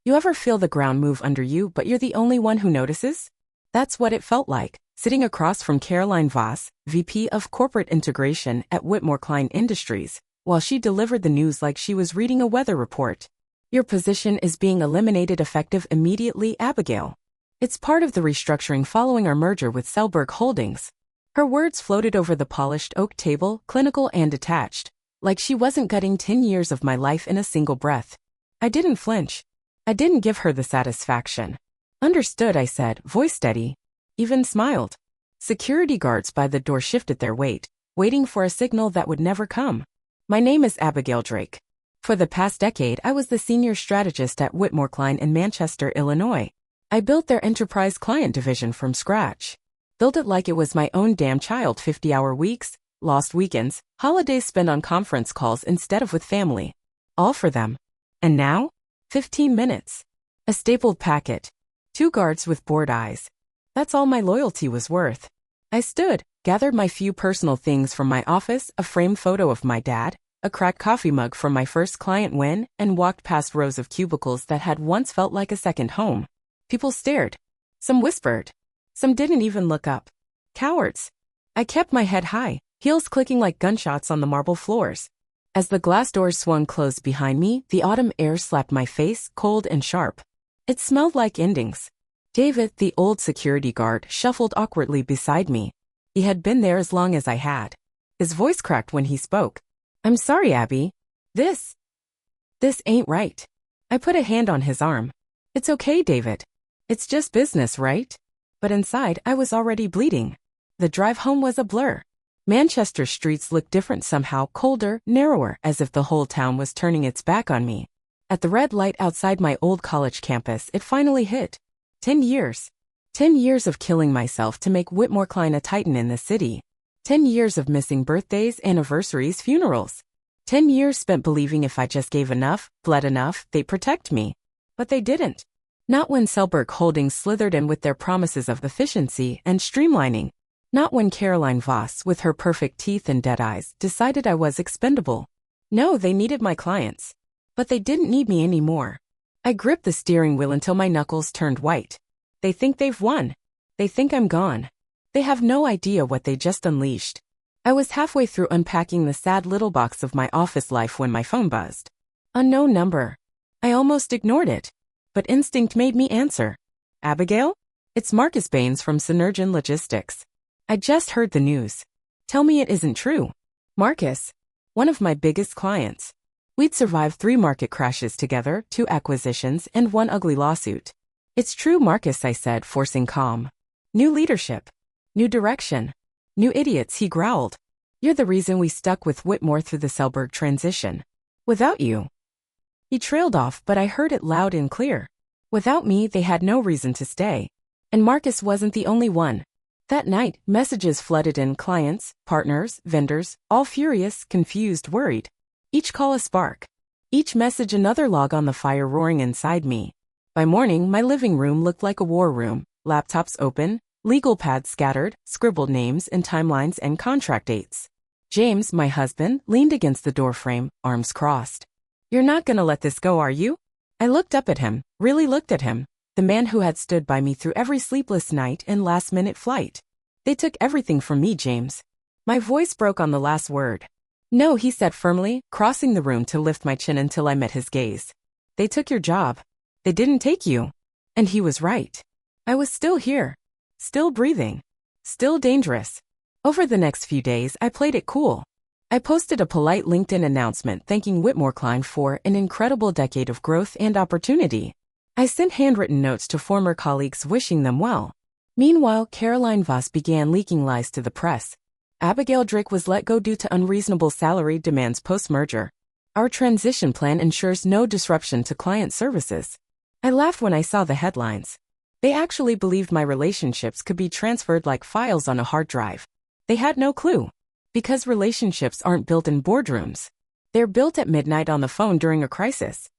You ever feel the ground move under you but you're the only one who notices? That's what it felt like, sitting across from Caroline Voss, VP of Corporate Integration at Whitmore Klein Industries, while she delivered the news like she was reading a weather report. Your position is being eliminated effective immediately, Abigail. It's part of the restructuring following our merger with Sellberg Holdings. Her words floated over the polished oak table, clinical and detached, like she wasn't gutting 10 years of my life in a single breath. I didn't flinch. I didn't give her the satisfaction. Understood, I said, voice steady. Even smiled. Security guards by the door shifted their weight, waiting for a signal that would never come. My name is Abigail Drake. For the past decade, I was the senior strategist at Whitmore Klein in Manchester, Illinois. I built their enterprise client division from scratch. Built it like it was my own damn child, 50-hour weeks, lost weekends, holidays spent on conference calls instead of with family. All for them. And now? 15 minutes. A stapled packet. 2 guards with bored eyes. That's all my loyalty was worth. I stood, gathered my few personal things from my office, a framed photo of my dad, a cracked coffee mug from my first client win, and walked past rows of cubicles that had once felt like a second home. People stared. Some whispered. Some didn't even look up. Cowards. I kept my head high, heels clicking like gunshots on the marble floors. As the glass doors swung closed behind me, the autumn air slapped my face, cold and sharp. It smelled like endings. David, the old security guard, shuffled awkwardly beside me. He had been there as long as I had. His voice cracked when he spoke. I'm sorry, Abby. This ain't right. I put a hand on his arm. It's okay, David. It's just business, right? But inside, I was already bleeding. The drive home was a blur. Manchester streets looked different somehow, colder, narrower, as if the whole town was turning its back on me. At the red light outside my old college campus, it finally hit. 10 years. 10 years of killing myself to make Whitmore Klein a titan in the city. 10 years of missing birthdays, anniversaries, funerals. 10 years spent believing if I just gave enough, bled enough, they'd protect me. But they didn't. Not when Sellberg Holdings slithered in with their promises of efficiency and streamlining. Not when Caroline Voss, with her perfect teeth and dead eyes, decided I was expendable. No, they needed my clients. But they didn't need me anymore. I gripped the steering wheel until my knuckles turned white. They think they've won. They think I'm gone. They have no idea what they just unleashed. I was halfway through unpacking the sad little box of my office life when my phone buzzed. Unknown number. I almost ignored it. But instinct made me answer. Abigail? It's Marcus Baines from Synergen Logistics. I just heard the news. Tell me it isn't true. Marcus, one of my biggest clients. We'd survived 3 market crashes together, 2 acquisitions, and 1 ugly lawsuit. It's true, Marcus, I said, forcing calm. New leadership. New direction. New idiots, he growled. You're the reason we stuck with Whitmore through the Sellberg transition. Without you. He trailed off, but I heard it loud and clear. Without me, they had no reason to stay. And Marcus wasn't the only one. That night, messages flooded in, clients, partners, vendors, all furious, confused, worried. Each call a spark. Each message another log on the fire roaring inside me. By morning, my living room looked like a war room. Laptops open, legal pads scattered, scribbled names and timelines and contract dates. James, my husband, leaned against the doorframe, arms crossed. You're not gonna let this go, are you? I looked up at him, really looked at him, the man who had stood by me through every sleepless night and last-minute flight. They took everything from me, James. My voice broke on the last word. No, he said firmly, crossing the room to lift my chin until I met his gaze. They took your job. They didn't take you. And he was right. I was still here. Still breathing. Still dangerous. Over the next few days, I played it cool. I posted a polite LinkedIn announcement thanking Whitmore Klein for an incredible decade of growth and opportunity. I sent handwritten notes to former colleagues wishing them well. Meanwhile, Caroline Voss began leaking lies to the press. Abigail Drake was let go due to unreasonable salary demands post-merger. Our transition plan ensures no disruption to client services. I laughed when I saw the headlines. They actually believed my relationships could be transferred like files on a hard drive. They had no clue. Because relationships aren't built in boardrooms. They're built at midnight on the phone during a crisis.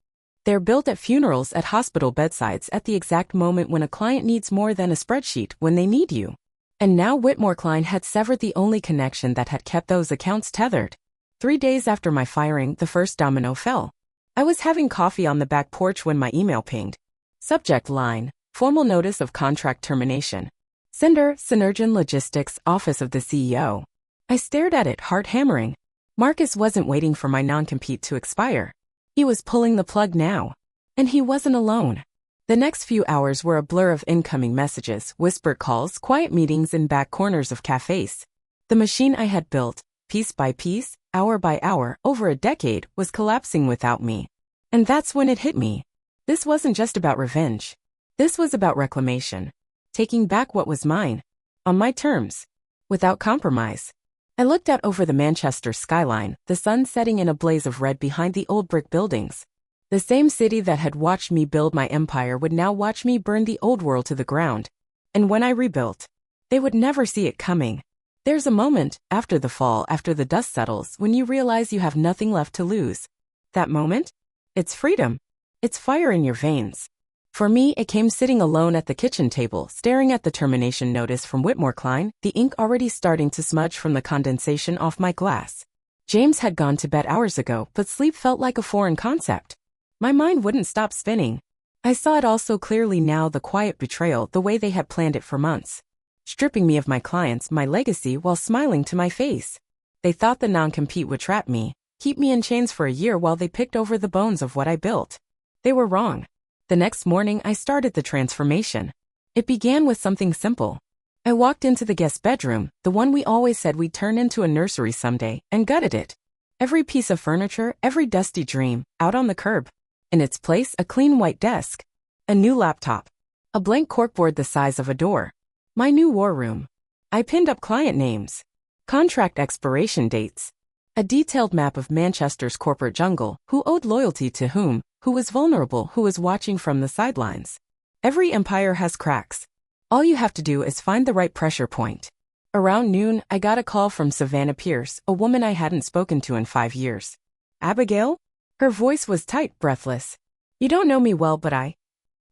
They're built at funerals, at hospital bedsides, at the exact moment when a client needs more than a spreadsheet, when they need you. And now Whitmore Klein had severed the only connection that had kept those accounts tethered. 3 days after my firing, the first domino fell. I was having coffee on the back porch when my email pinged. Subject line, formal notice of contract termination. Sender, Synergen Logistics, Office of the CEO. I stared at it, heart hammering. Marcus wasn't waiting for my non-compete to expire. He was pulling the plug now. And he wasn't alone. The next few hours were a blur of incoming messages, whispered calls, quiet meetings in back corners of cafes. The machine I had built, piece by piece, hour by hour, over a decade, was collapsing without me. And that's when it hit me. This wasn't just about revenge. This was about reclamation. Taking back what was mine. On my terms. Without compromise. I looked out over the Manchester skyline, the sun setting in a blaze of red behind the old brick buildings. The same city that had watched me build my empire would now watch me burn the old world to the ground. And when I rebuilt, they would never see it coming. There's a moment, after the fall, after the dust settles, when you realize you have nothing left to lose. That moment? It's freedom. It's fire in your veins. For me, it came sitting alone at the kitchen table, staring at the termination notice from Whitmore Klein, the ink already starting to smudge from the condensation off my glass. James had gone to bed hours ago, but sleep felt like a foreign concept. My mind wouldn't stop spinning. I saw it all so clearly now, the quiet betrayal, the way they had planned it for months. Stripping me of my clients, my legacy, while smiling to my face. They thought the non-compete would trap me, keep me in chains for a year while they picked over the bones of what I built. They were wrong. The next morning, I started the transformation. It began with something simple. I walked into the guest bedroom, the one we always said we'd turn into a nursery someday, and gutted it. Every piece of furniture, every dusty dream, out on the curb. In its place, a clean white desk. A new laptop. A blank corkboard the size of a door. My new war room. I pinned up client names. Contract expiration dates. A detailed map of Manchester's corporate jungle, who owed loyalty to whom, who was vulnerable, who was watching from the sidelines. Every empire has cracks. All you have to do is find the right pressure point. Around noon, I got a call from Savannah Pierce, a woman I hadn't spoken to in 5 years. Abigail? Her voice was tight, breathless. You don't know me well, but I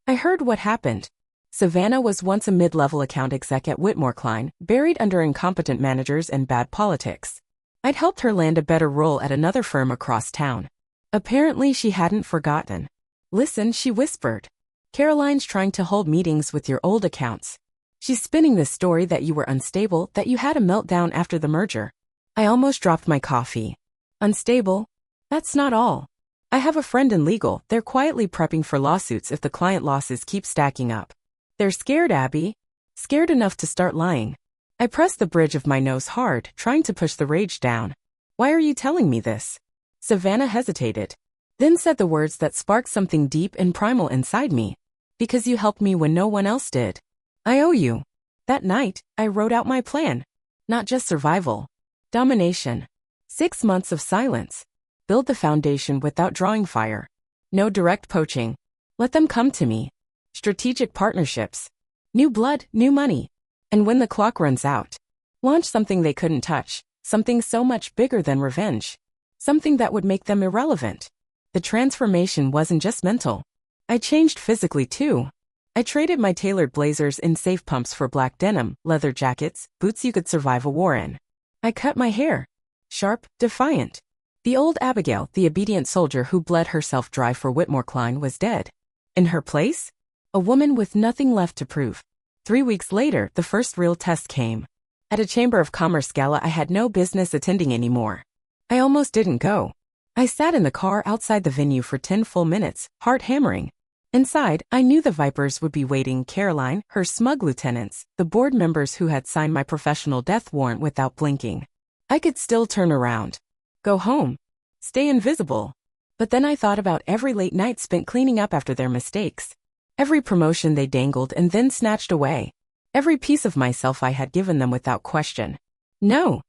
heard what happened. Savannah was once a mid-level account exec at Whitmore Klein, buried under incompetent managers and bad politics. I'd helped her land a better role at another firm across town. Apparently she hadn't forgotten. Listen, she whispered. Caroline's trying to hold meetings with your old accounts. She's spinning this story that you were unstable, that you had a meltdown after the merger. I almost dropped my coffee. Unstable? That's not all. I have a friend in legal. They're quietly prepping for lawsuits if the client losses keep stacking up. They're scared, Abby. Scared enough to start lying. I pressed the bridge of my nose hard, trying to push the rage down. Why are you telling me this? Savannah hesitated. Then said the words that sparked something deep and primal inside me. Because you helped me when no one else did. I owe you. That night, I wrote out my plan. Not just survival. Domination. 6 months of silence. Build the foundation without drawing fire. No direct poaching. Let them come to me. Strategic partnerships. New blood, new money. And when the clock runs out, launch something they couldn't touch. Something so much bigger than revenge. Something that would make them irrelevant. The transformation wasn't just mental. I changed physically too. I traded my tailored blazers in safe pumps for black denim, leather jackets, boots you could survive a war in. I cut my hair. Sharp, defiant. The old Abigail, the obedient soldier who bled herself dry for Whitmore Klein, was dead. In her place? A woman with nothing left to prove. 3 weeks later, the first real test came. At a Chamber of Commerce gala I had no business attending anymore. I almost didn't go. I sat in the car outside the venue for 10 full minutes, heart hammering. Inside, I knew the Vipers would be waiting: Caroline, her smug lieutenants, the board members who had signed my professional death warrant without blinking. I could still turn around. Go home. Stay invisible. But then I thought about every late night spent cleaning up after their mistakes. Every promotion they dangled and then snatched away. Every piece of myself I had given them without question. No.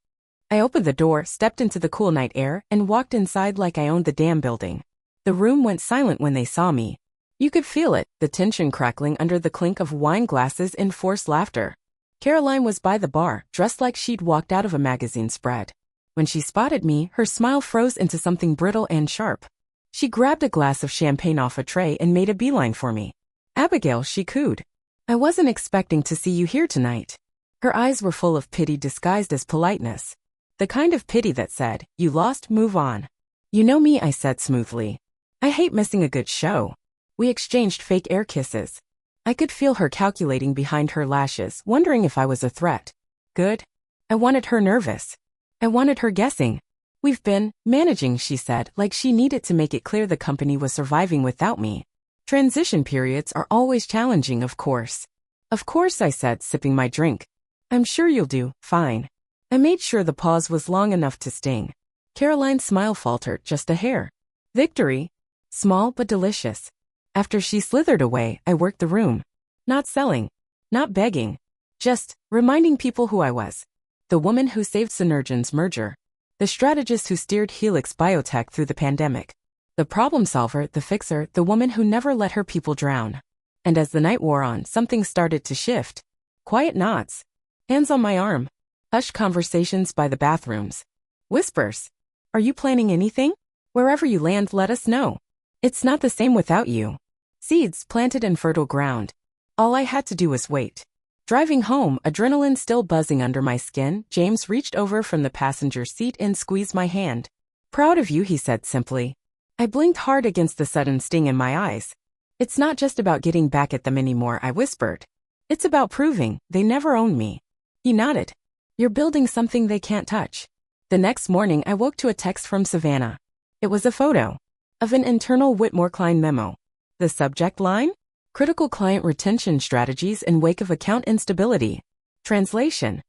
I opened the door, stepped into the cool night air, and walked inside like I owned the damn building. The room went silent when they saw me. You could feel it, the tension crackling under the clink of wine glasses and forced laughter. Caroline was by the bar, dressed like she'd walked out of a magazine spread. When she spotted me, her smile froze into something brittle and sharp. She grabbed a glass of champagne off a tray and made a beeline for me. Abigail, she cooed. I wasn't expecting to see you here tonight. Her eyes were full of pity disguised as politeness. The kind of pity that said, you lost, move on. You know me, I said smoothly. I hate missing a good show. We exchanged fake air kisses. I could feel her calculating behind her lashes, wondering if I was a threat. Good. I wanted her nervous. I wanted her guessing. We've been managing, she said, like she needed to make it clear the company was surviving without me. Transition periods are always challenging, of course. Of course, I said, sipping my drink. I'm sure you'll do fine. I made sure the pause was long enough to sting. Caroline's smile faltered just a hair. Victory. Small but delicious. After she slithered away, I worked the room. Not selling. Not begging. Just reminding people who I was. The woman who saved Synergen's merger. The strategist who steered Helix Biotech through the pandemic. The problem solver, the fixer, the woman who never let her people drown. And as the night wore on, something started to shift. Quiet nods. Hands on my arm. Hushed conversations by the bathrooms. Whispers. Are you planning anything? Wherever you land, let us know. It's not the same without you. Seeds planted in fertile ground. All I had to do was wait. Driving home, adrenaline still buzzing under my skin, James reached over from the passenger seat and squeezed my hand. Proud of you, he said simply. I blinked hard against the sudden sting in my eyes. It's not just about getting back at them anymore, I whispered. It's about proving they never owned me. He nodded. You're building something they can't touch. The next morning, I woke to a text from Savannah. It was a photo of an internal Whitmore-Klein memo. The subject line? Critical client retention strategies in wake of account instability. Translation.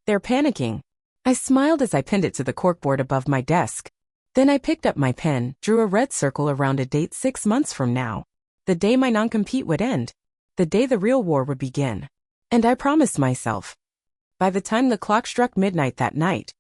They're panicking. I smiled as I pinned it to the corkboard above my desk. Then I picked up my pen, drew a red circle around a date 6 months from now. The day my non-compete would end. The day the real war would begin. And I promised myself. By the time the clock struck midnight that night,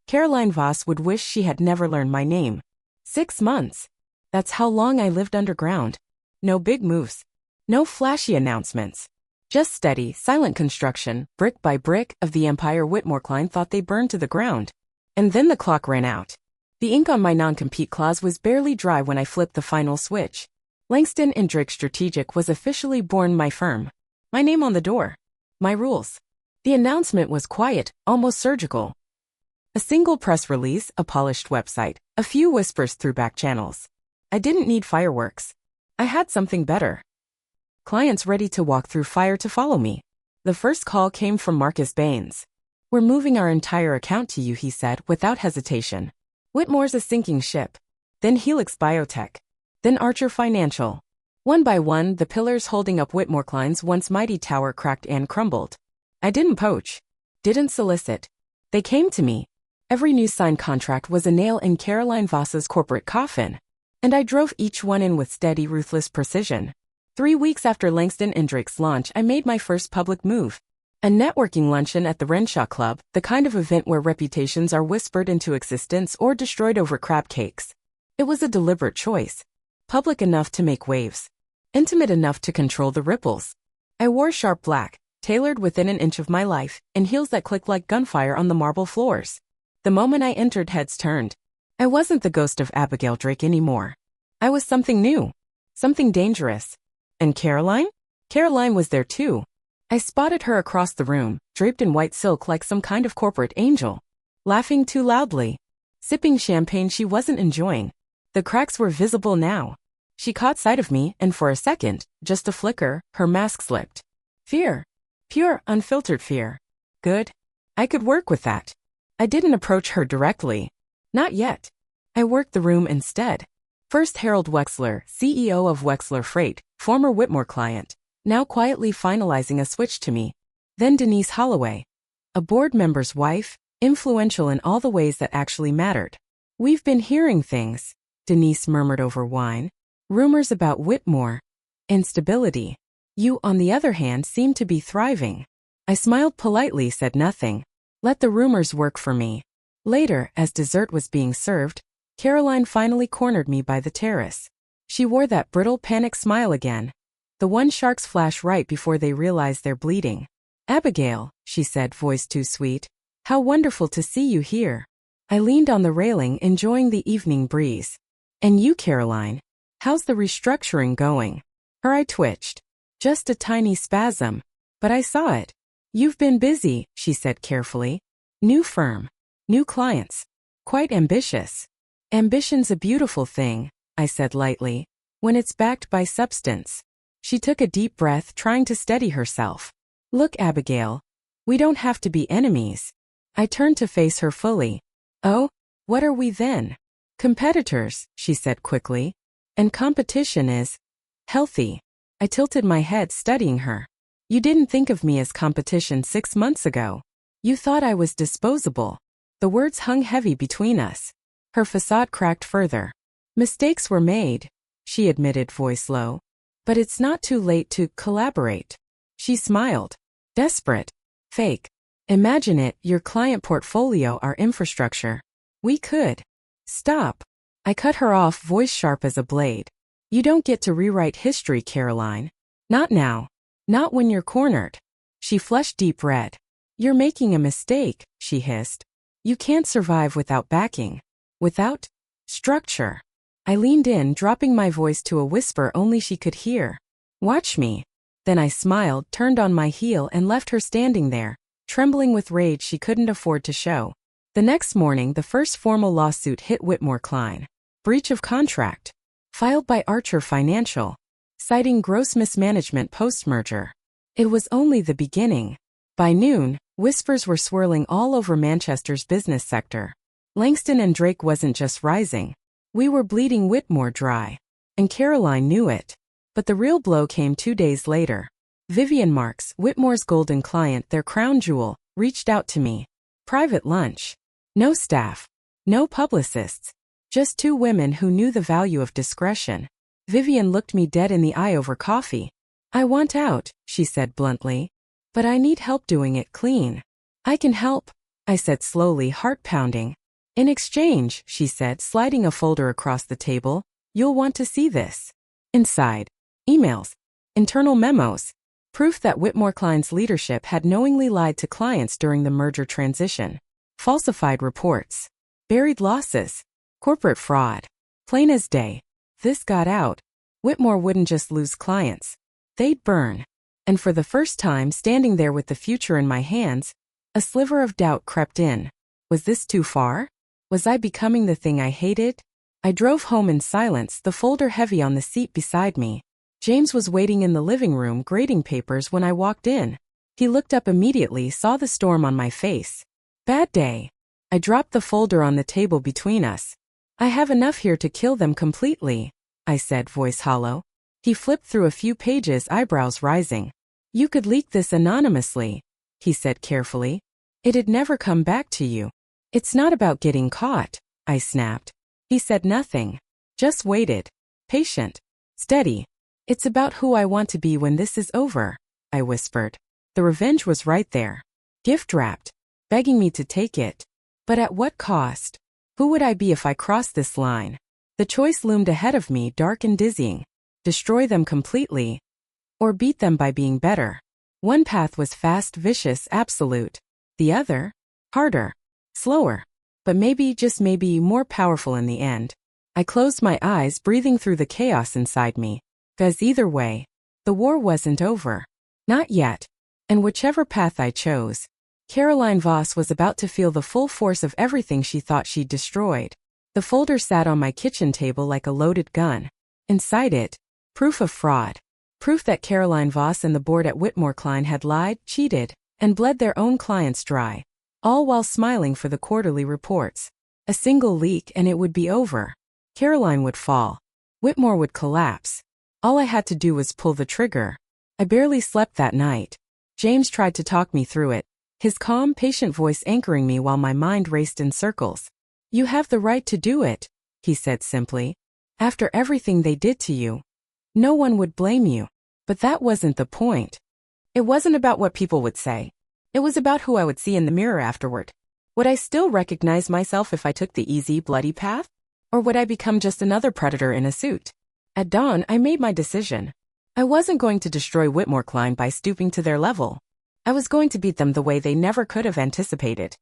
Caroline Voss would wish she had never learned my name. 6 months. That's how long I lived underground. No big moves. No flashy announcements. Just steady, silent construction, brick by brick, of the empire Whitmore-Klein thought they burned to the ground. And then the clock ran out. The ink on my non-compete clause was barely dry when I flipped the final switch. Langston Drake Strategic was officially born, my firm. My name on the door. My rules. The announcement was quiet, almost surgical. A single press release, a polished website, a few whispers through back channels. I didn't need fireworks. I had something better. Clients ready to walk through fire to follow me. The first call came from Marcus Baines. We're moving our entire account to you, he said, without hesitation. Whitmore's a sinking ship. Then Helix Biotech. Then Archer Financial. One by one, the pillars holding up Whitmore-Klein's once mighty tower cracked and crumbled. I didn't poach. Didn't solicit. They came to me. Every new signed contract was a nail in Caroline Voss's corporate coffin. And I drove each one in with steady, ruthless precision. 3 weeks after Langston Drake's launch, I made my first public move. A networking luncheon at the Renshaw Club, the kind of event where reputations are whispered into existence or destroyed over crab cakes. It was a deliberate choice. Public enough to make waves. Intimate enough to control the ripples. I wore sharp black, tailored within an inch of my life, and heels that clicked like gunfire on the marble floors. The moment I entered, heads turned. I wasn't the ghost of Abigail Drake anymore. I was something new. Something dangerous. And Caroline? Caroline was there too. I spotted her across the room, draped in white silk like some kind of corporate angel. Laughing too loudly. Sipping champagne she wasn't enjoying. The cracks were visible now. She caught sight of me, and for a second, just a flicker, her mask slipped. Fear. Pure, unfiltered fear. Good. I could work with that. I didn't approach her directly. Not yet. I worked the room instead. First Harold Wexler, CEO of Wexler Freight, former Whitmore client, now quietly finalizing a switch to me. Then Denise Holloway, a board member's wife, influential in all the ways that actually mattered. We've been hearing things, Denise murmured over wine. Rumors about Whitmore. Instability. You, on the other hand, seem to be thriving. I smiled politely, said nothing. Let the rumors work for me. Later, as dessert was being served, Caroline finally cornered me by the terrace. She wore that brittle panic smile again. The one sharks flash right before they realize they're bleeding. Abigail, she said, voice too sweet. How wonderful to see you here. I leaned on the railing, enjoying the evening breeze. And you, Caroline? How's the restructuring going? Her eye twitched. Just a tiny spasm. But I saw it. You've been busy, she said carefully. New firm. New clients. Quite ambitious. Ambition's a beautiful thing, I said lightly, when it's backed by substance. She took a deep breath, trying to steady herself. Look, Abigail. We don't have to be enemies. I turned to face her fully. Oh? What are we then? Competitors, she said quickly. And competition is healthy. I tilted my head, studying her. You didn't think of me as competition 6 months ago. You thought I was disposable. The words hung heavy between us. Her facade cracked further. Mistakes were made, she admitted, voice low. But it's not too late to collaborate. She smiled. Desperate. Fake. Imagine it, your client portfolio, our infrastructure. We could. Stop. I cut her off, voice sharp as a blade. You don't get to rewrite history, Caroline. Not now. Not when you're cornered. She flushed deep red. You're making a mistake, she hissed. You can't survive without backing. Without structure. I leaned in, dropping my voice to a whisper only she could hear. Watch me. Then I smiled, turned on my heel, and left her standing there, trembling with rage she couldn't afford to show. The next morning, the first formal lawsuit hit Whitmore Klein. Breach of contract. Filed by Archer Financial. Citing gross mismanagement post-merger. It was only the beginning. By noon, whispers were swirling all over Manchester's business sector. Langston Drake wasn't just rising. We were bleeding Whitmore dry. And Caroline knew it. But the real blow came 2 days later. Vivian Marks, Whitmore's golden client, their crown jewel, reached out to me. Private lunch. No staff. No publicists. Just 2 women who knew the value of discretion. Vivian looked me dead in the eye over coffee. I want out, she said bluntly. But I need help doing it clean. I can help, I said slowly, heart pounding. In exchange, she said, sliding a folder across the table, you'll want to see this. Inside. Emails. Internal memos. Proof that Whitmore Klein's leadership had knowingly lied to clients during the merger transition. Falsified reports. Buried losses. Corporate fraud. Plain as day. This got out. Whitmore wouldn't just lose clients. They'd burn. And for the first time, standing there with the future in my hands, a sliver of doubt crept in. Was this too far? Was I becoming the thing I hated? I drove home in silence, the folder heavy on the seat beside me. James was waiting in the living room, grading papers, when I walked in. He looked up immediately, saw the storm on my face. Bad day. I dropped the folder on the table between us. I have enough here to kill them completely, I said, voice hollow. He flipped through a few pages, eyebrows rising. You could leak this anonymously, he said carefully. It'd never come back to you. It's not about getting caught, I snapped. He said nothing. Just waited. Patient. Steady. It's about who I want to be when this is over, I whispered. The revenge was right there. Gift wrapped. Begging me to take it. But at what cost? Who would I be if I crossed this line? The choice loomed ahead of me, dark and dizzying. Destroy them completely. Or beat them by being better. One path was fast, vicious, absolute. The other? Harder. Slower. But maybe, just maybe, more powerful in the end. I closed my eyes, breathing through the chaos inside me. 'Cause either way, the war wasn't over. Not yet. And whichever path I chose, Caroline Voss was about to feel the full force of everything she thought she'd destroyed. The folder sat on my kitchen table like a loaded gun. Inside it, proof of fraud. Proof that Caroline Voss and the board at Whitmore Klein had lied, cheated, and bled their own clients dry. All while smiling for the quarterly reports. A single leak and it would be over. Caroline would fall. Whitmore would collapse. All I had to do was pull the trigger. I barely slept that night. James tried to talk me through it, his calm, patient voice anchoring me while my mind raced in circles. You have the right to do it, he said simply. After everything they did to you, no one would blame you. But that wasn't the point. It wasn't about what people would say. It was about who I would see in the mirror afterward. Would I still recognize myself if I took the easy, bloody path? Or would I become just another predator in a suit? At dawn, I made my decision. I wasn't going to destroy Whitmore Klein by stooping to their level. I was going to beat them the way they never could have anticipated.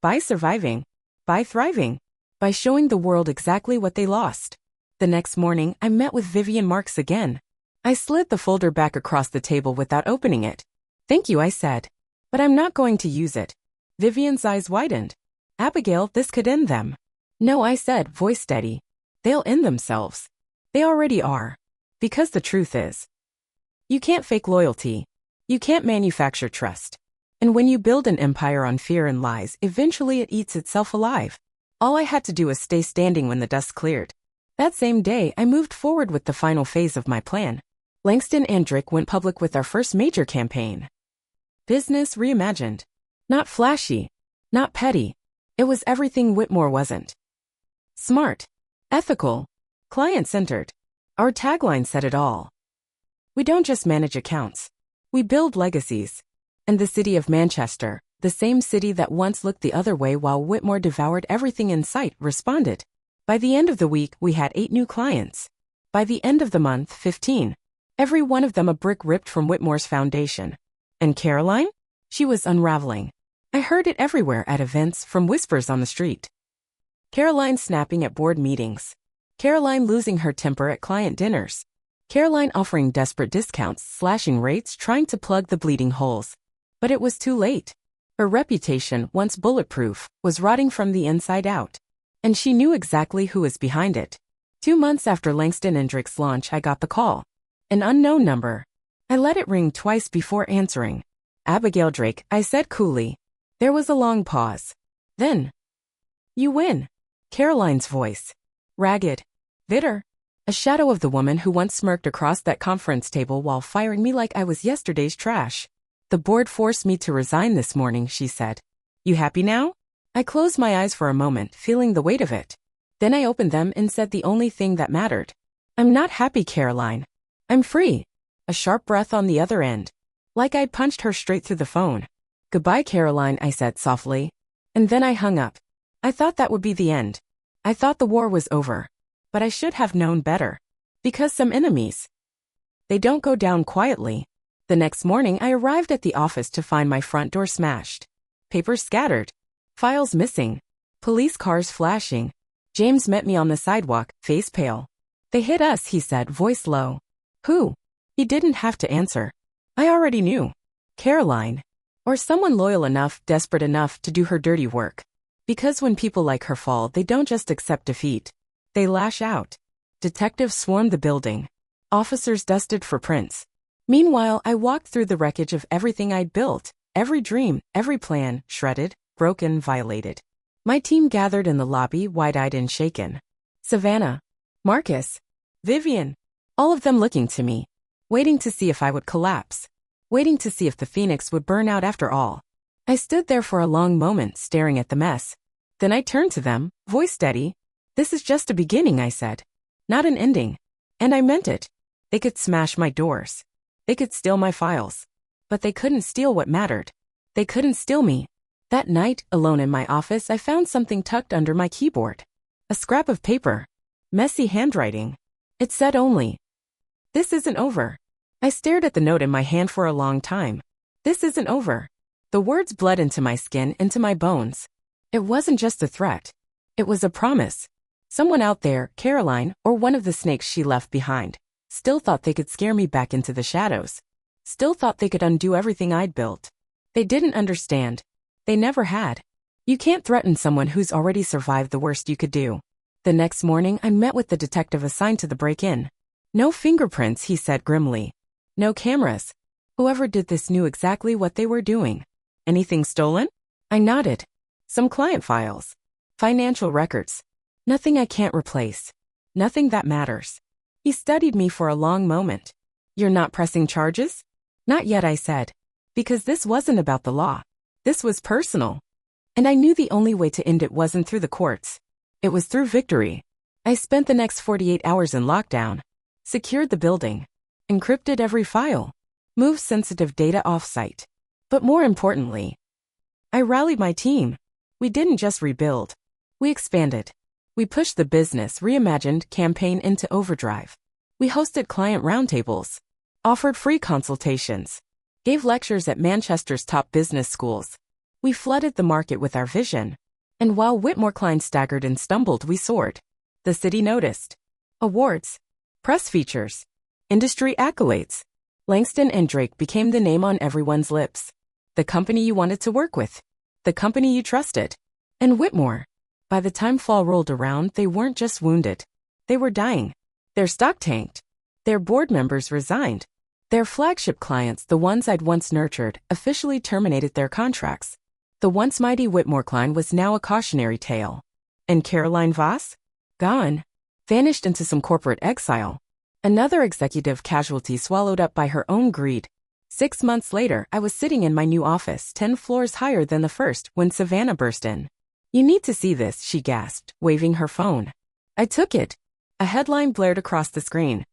By surviving. By thriving. By showing the world exactly what they lost. The next morning, I met with Vivian Marks again. I slid the folder back across the table without opening it. Thank you, I said. But I'm not going to use it. Vivian's eyes widened. Abigail, this could end them. No, I said, voice steady. they'll end themselves. They already are. Because the truth is, you can't fake loyalty. You can't manufacture trust. And when you build an empire on fear and lies, eventually it eats itself alive. All I had to do was stay standing when the dust cleared. That same day, I moved forward with the final phase of my plan. Langston and Drake went public with our first major campaign. Business reimagined. Not flashy. Not petty. It was everything Whitmore wasn't. Smart. Ethical. Client-centered. Our tagline said it all. We don't just manage accounts. We build legacies. And the city of Manchester, the same city that once looked the other way while Whitmore devoured everything in sight, responded. By the end of the week, we had 8 new clients. By the end of the month, 15. Every one of them a brick ripped from Whitmore's foundation. And Caroline? She was unraveling. I heard it everywhere at events, from whispers on the street. Caroline snapping at board meetings. Caroline losing her temper at client dinners. Caroline offering desperate discounts, slashing rates, trying to plug the bleeding holes. But it was too late. Her reputation, once bulletproof, was rotting from the inside out. And she knew exactly who was behind it. 2 months after Langston and Drake's launch, I got the call. An unknown number. I let it ring twice before answering. Abigail Drake, I said coolly. There was a long pause. Then, you win. Caroline's voice. Ragged. Bitter. A shadow of the woman who once smirked across that conference table while firing me like I was yesterday's trash. The board forced me to resign this morning, she said. You happy now? I closed my eyes for a moment, feeling the weight of it. Then I opened them and said the only thing that mattered. I'm not happy, Caroline. I'm free. A sharp breath on the other end. Like I'd punched her straight through the phone. Goodbye, Caroline, I said softly. And then I hung up. I thought that would be the end. I thought the war was over. But I should have known better. Because some enemies, they don't go down quietly. The next morning, I arrived at the office to find my front door smashed. Papers scattered. Files missing. Police cars flashing. James met me on the sidewalk, face pale. They hit us, he said, voice low. Who? He didn't have to answer. I already knew. Caroline. Or someone loyal enough, desperate enough to do her dirty work. Because when people like her fall, they don't just accept defeat. They lash out. Detectives swarmed the building. Officers dusted for prints. Meanwhile, I walked through the wreckage of everything I'd built. Every dream, every plan, shredded, broken, violated. My team gathered in the lobby, wide-eyed and shaken. Savannah. Marcus. Vivian. All of them looking to me. Waiting to see if I would collapse. Waiting to see if the phoenix would burn out after all. I stood there for a long moment, staring at the mess. Then I turned to them, voice steady. This is just a beginning, I said. Not an ending. And I meant it. They could smash my doors. They could steal my files. But they couldn't steal what mattered. They couldn't steal me. That night, alone in my office, I found something tucked under my keyboard. A scrap of paper. Messy handwriting. It said only, "This isn't over." I stared at the note in my hand for a long time. This isn't over. The words bled into my skin, into my bones. It wasn't just a threat. It was a promise. Someone out there, Caroline, or one of the snakes she left behind, still thought they could scare me back into the shadows. Still thought they could undo everything I'd built. They didn't understand. They never had. You can't threaten someone who's already survived the worst you could do. The next morning, I met with the detective assigned to the break-in. No fingerprints, he said grimly. No cameras. Whoever did this knew exactly what they were doing. Anything stolen? I nodded. Some client files. Financial records. Nothing I can't replace. Nothing that matters. He studied me for a long moment. You're not pressing charges? Not yet, I said. Because this wasn't about the law. This was personal. And I knew the only way to end it wasn't through the courts. It was through victory. I spent the next 48 hours in lockdown. Secured the building. Encrypted every file. Moved sensitive data off-site. But more importantly, I rallied my team. We didn't just rebuild. We expanded. We pushed the business reimagined campaign into overdrive. We hosted client roundtables. Offered free consultations. Gave lectures at Manchester's top business schools. We flooded the market with our vision. And while Whitmore Klein staggered and stumbled, we soared. The city noticed. Awards. Press features. Industry accolades. Langston and Drake became the name on everyone's lips. The company you wanted to work with. The company you trusted. And Whitmore. By the time fall rolled around, they weren't just wounded. They were dying. Their stock tanked. Their board members resigned. Their flagship clients, the ones I'd once nurtured, officially terminated their contracts. The once mighty Whitmore Klein was now a cautionary tale. And Caroline Voss? Gone. Vanished into some corporate exile. Another executive casualty swallowed up by her own greed. 6 months later, I was sitting in my new office, 10 floors higher than the first, when Savannah burst in. "You need to see this," she gasped, waving her phone. I took it. A headline blared across the screen.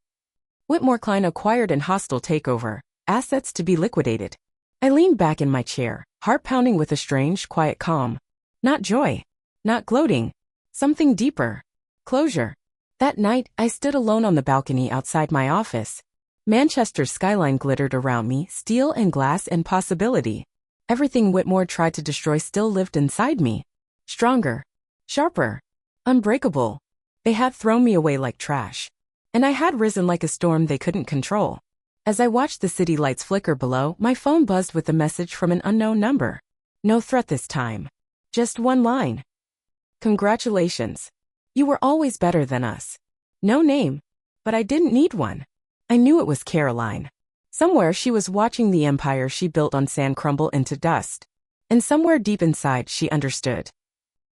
Whitmore Klein acquired in hostile takeover. Assets to be liquidated. I leaned back in my chair, heart pounding with a strange, quiet calm. Not joy. Not gloating. Something deeper. Closure. That night, I stood alone on the balcony outside my office. Manchester's skyline glittered around me, steel and glass and possibility. Everything Whitmore tried to destroy still lived inside me. Stronger. Sharper. Unbreakable. They had thrown me away like trash. And I had risen like a storm they couldn't control. As I watched the city lights flicker below, my phone buzzed with a message from an unknown number. No threat this time. Just one line. "Congratulations. You were always better than us." No name. But I didn't need one. I knew it was Caroline. Somewhere she was watching the empire she built on sand crumble into dust. And somewhere deep inside she understood.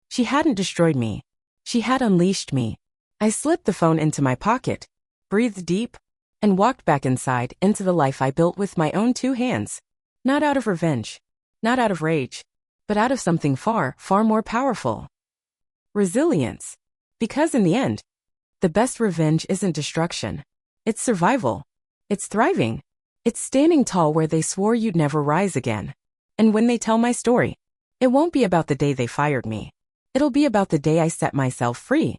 She hadn't destroyed me. She had unleashed me. I slipped the phone into my pocket, breathed deep, and walked back inside into the life I built with my own 2 hands. Not out of revenge. Not out of rage. But out of something far, far more powerful. Resilience. Because in the end, the best revenge isn't destruction. It's survival. It's thriving. It's standing tall where they swore you'd never rise again. And when they tell my story, it won't be about the day they fired me. It'll be about the day I set myself free.